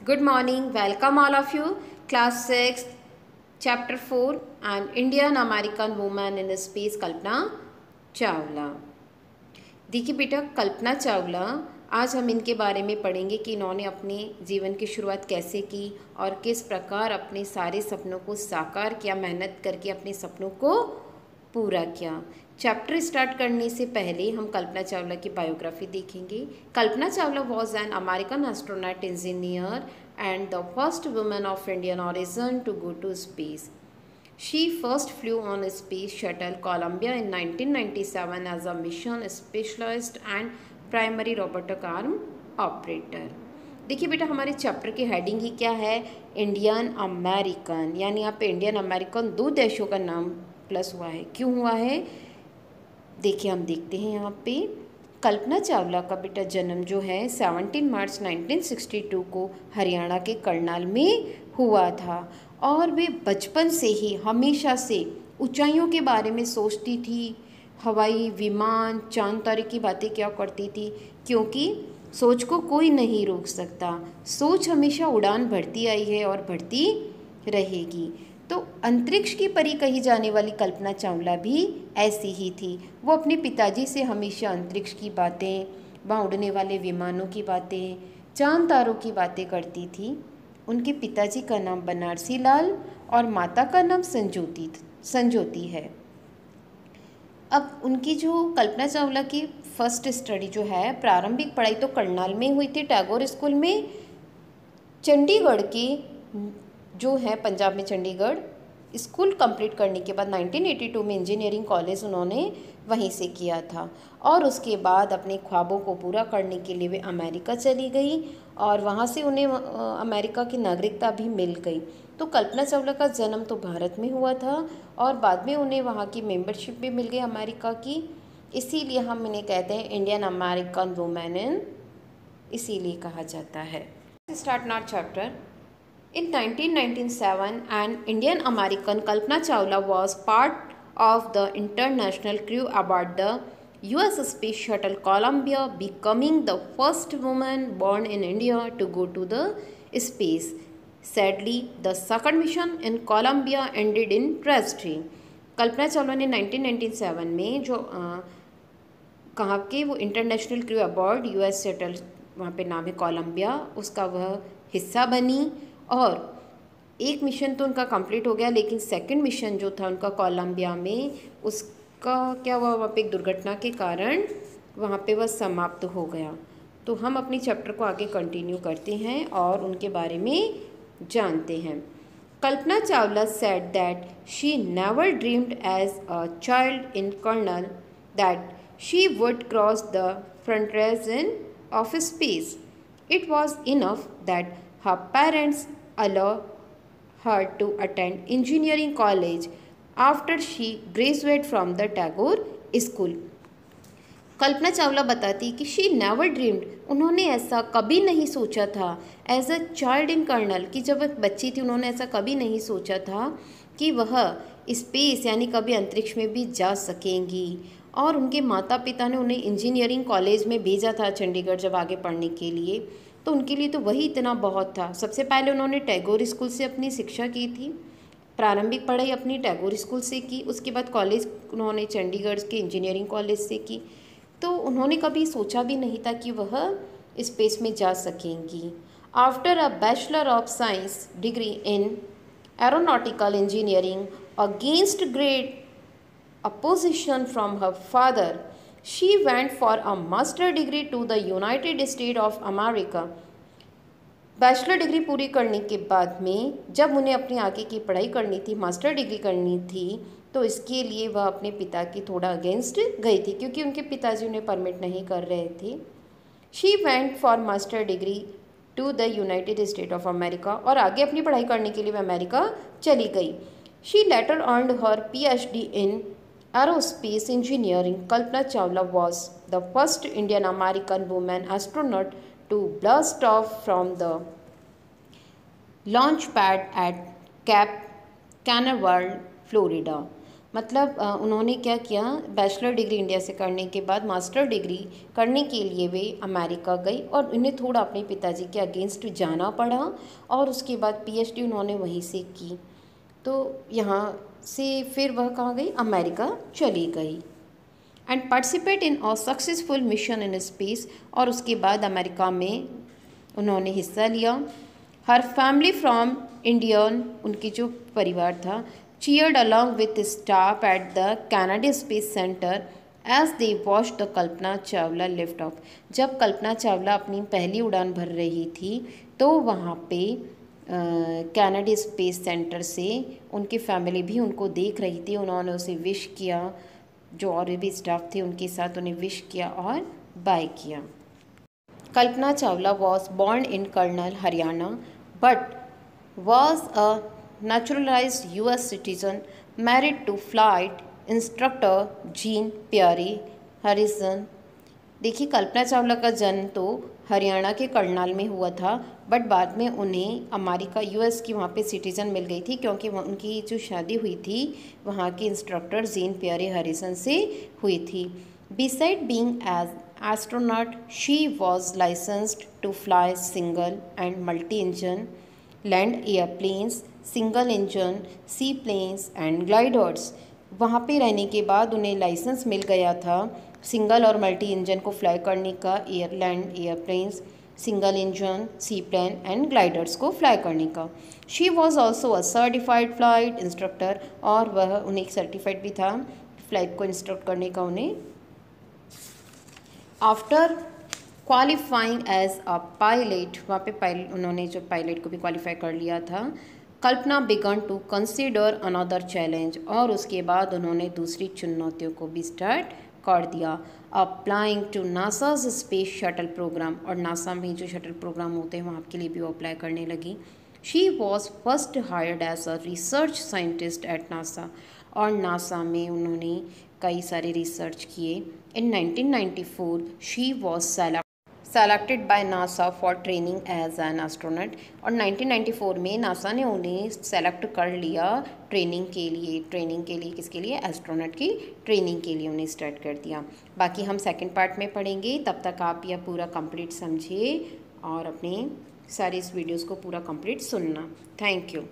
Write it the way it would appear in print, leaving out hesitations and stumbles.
Good morning, welcome all of you. Class 6, Chapter 4, An Indian American Woman in Space, Kalpana Chawla. देखिए बेटा, कल्पना चावला, आज हम इनके बारे में पढ़ेंगे कि इन्होंने अपने जीवन की शुरुआत कैसे की और किस प्रकार अपने सारे सपनों को साकार किया, मेहनत करके अपने सपनों को पूरा किया। चैप्टर स्टार्ट करने से पहले हम कल्पना चावला की बायोग्राफी देखेंगे। Kalpana Chawla was an American astronaut engineer and the first woman of Indian origin to go to space. She first flew on a space shuttle Columbia in 1997 as a mission specialist and primary robotic arm operator। देखिए बेटा, हमारे chapter की heading ही क्या है? Indian American. यानी यहाँ पे Indian American दो देशों का नाम प्लस हुआ है। क्यों हुआ है? देखिए, हम देखते हैं यहाँ पे कल्पना चावला का बेटा जन्म जो है 17 मार्च 1962 को हरियाणा के करनाल में हुआ था और वे बचपन से ही हमेशा से ऊंचाइयों के बारे में सोचती थी। हवाई विमान, चांद तारे की बातें क्या करती थी, क्योंकि सोच को कोई नहीं रोक सकता। सोच हमेशा उड़ान भरती आई है और भरती रहेगी। तो अंतरिक्ष की परी कही जाने वाली कल्पना चावला भी ऐसी ही थी। वो अपने पिताजी से हमेशा अंतरिक्ष की बातें, वहाँ उड़ने वाले विमानों की बातें, चांद तारों की बातें करती थी। उनके पिताजी का नाम बनारसी लाल और माता का नाम संजोती है। अब उनकी जो कल्पना चावला की फर्स्ट स्टडी जो है, प्रारंभिक पढ़ाई तो करनाल में हुई थी, टैगोर स्कूल में। चंडीगढ़ के जो है पंजाब में चंडीगढ़ स्कूल कंप्लीट करने के बाद 1982 में इंजीनियरिंग कॉलेज उन्होंने वहीं से किया था और उसके बाद अपने ख्वाबों को पूरा करने के लिए वे अमेरिका चली गई और वहाँ से उन्हें अमेरिका की नागरिकता भी मिल गई। तो कल्पना चावला का जन्म तो भारत में हुआ था और बाद में उन्हें वहाँ की मेंबरशिप भी मिल गई अमेरिका की। इसीलिए हम इन्हें कहते हैं इंडियन अमेरिकन वुमेन, इसीलिए कहा जाता है। Start not chapter. In 1997, an Indian American Kalpana Chawla was part of the international crew aboard the US Space Shuttle Columbia, becoming the first woman born in India to go to the space. Sadly, the second mission in Columbia ended in tragedy. Kalpana Chawla ने 1997 में जो कहाँ के वो international crew अबॉर्ड US shuttle, वहाँ पे नाम है कोलंबिया, उसका वह हिस्सा बनी और एक मिशन तो उनका कंप्लीट हो गया, लेकिन सेकंड मिशन जो था उनका कोलंबिया में, उसका क्या हुआ, वहाँ पे एक दुर्घटना के कारण वहाँ पे वह समाप्त हो गया। तो हम अपनी चैप्टर को आगे कंटिन्यू करते हैं और उनके बारे में जानते हैं। Kalpana Chawla said that she never dreamed as a child in Karnal that she would cross the frontiers in of space. It was enough that her parents allowed her to attend engineering college after she graduated from the Tagore School। Kalpana Chawla बताती कि she never dreamed, उन्होंने ऐसा कभी नहीं सोचा था as a child in Karnal, कि जब वह बच्ची थी उन्होंने ऐसा कभी नहीं सोचा था कि वह स्पेस यानी कभी अंतरिक्ष में भी जा सकेंगी। और उनके माता पिता ने उन्हें इंजीनियरिंग कॉलेज में भेजा था चंडीगढ़ जब आगे पढ़ने के लिए, तो उनके लिए तो वही इतना बहुत था। सबसे पहले उन्होंने टैगोर स्कूल से अपनी शिक्षा की थी, प्रारंभिक पढ़ाई अपनी टैगोर स्कूल से की, उसके बाद कॉलेज उन्होंने चंडीगढ़ के इंजीनियरिंग कॉलेज से की। तो उन्होंने कभी सोचा भी नहीं था कि वह स्पेस में जा सकेंगी। After a bachelor of science degree in aeronautical engineering against great opposition from her father, she went for a master degree to the United States of America। Bachelor degree पूरी करने के बाद में जब उन्हें अपनी आगे की पढ़ाई करनी थी, मास्टर डिग्री करनी थी, तो इसके लिए वह अपने पिता की थोड़ा अगेंस्ट गई थी, क्योंकि उनके पिताजी उन्हें परमिट नहीं कर रहे थे। She went for master degree to the United State of America, और आगे अपनी पढ़ाई करने के लिए वह अमेरिका चली गई। She later earned her PhD इन aerospace engineering। Kalpana Chawla was the first Indian American woman astronaut to blast off from the launch pad at Cape Canaveral, Florida। मतलब उन्होंने क्या किया, बैचलर डिग्री इंडिया से करने के बाद मास्टर डिग्री करने के लिए वे अमेरिका गई और उन्हें थोड़ा अपने पिताजी के अगेंस्ट जाना पड़ा और उसके बाद पीएचडी उन्होंने वहीं से की। तो यहाँ से फिर वह कहाँ गई, अमेरिका चली गई। And participate in a successful mission in space, और उसके बाद अमेरिका में उन्होंने हिस्सा लिया। हर फैमिली फ्रॉम इंडियन, उनकी जो परिवार था, cheered along with staff at the Kennedy Space Center as they watched the Kalpana Chawla lift off. जब कल्पना चावला अपनी पहली उड़ान भर रही थी तो वहाँ पे कैनेडी स्पेस सेंटर से उनकी फैमिली भी उनको देख रही थी। उन्होंने उसे विश किया, जो और भी स्टाफ थे उनके साथ उन्हें विश किया और बाय किया। Kalpana Chawla was born in Karnal, Haryana, but was a naturalized US citizen, married to flight instructor Jean Pierre Harrison. देखिए, कल्पना चावला का जन्म तो हरियाणा के करनाल में हुआ था, बट बाद में उन्हें अमेरिका US की वहाँ पे सिटीज़न मिल गई थी, क्योंकि उनकी जो शादी हुई थी वहाँ के इंस्ट्रक्टर जीन प्यारे हरिसन से हुई थी। Besides being as astronaut, she was licensed to fly single and multi engine land airplanes, single engine sea planes and gliders. वहाँ पे रहने के बाद उन्हें लाइसेंस मिल गया था सिंगल और मल्टी इंजन को फ्लाई करने का, land airplanes, single engine sea plane and gliders को फ्लाई करने का। She was also a certified flight instructor, और वह उन्हें सर्टिफाइड भी था फ्लाइट को इंस्ट्रक्ट करने का उन्हें। After qualifying as a pilot, वहाँ पे उन्होंने जो पायलट को भी क्वालिफाई कर लिया था। Kalpana began to consider another challenge, और उसके बाद उन्होंने दूसरी चुनौतियों को भी स्टार्ट कर दिया। Applying to NASA's space shuttle program, और नासा में जो शटल प्रोग्राम होते हैं वहाँ के लिए भी वो अप्लाई करने लगी। She was first hired as a research scientist at NASA, और नासा में उन्होंने कई सारे रिसर्च किए। In 1994 she was selected by NASA for training as an astronaut, और 1994 में नासा ने उन्हें सेलेक्ट कर लिया ट्रेनिंग के लिए किसके लिए, एस्ट्रोनॉट की ट्रेनिंग के लिए उन्हें स्टार्ट कर दिया। बाकी हम सेकंड पार्ट में पढ़ेंगे, तब तक आप यह पूरा कंप्लीट समझिए और अपने सारे इस वीडियोस को पूरा कंप्लीट सुनना। Thank you.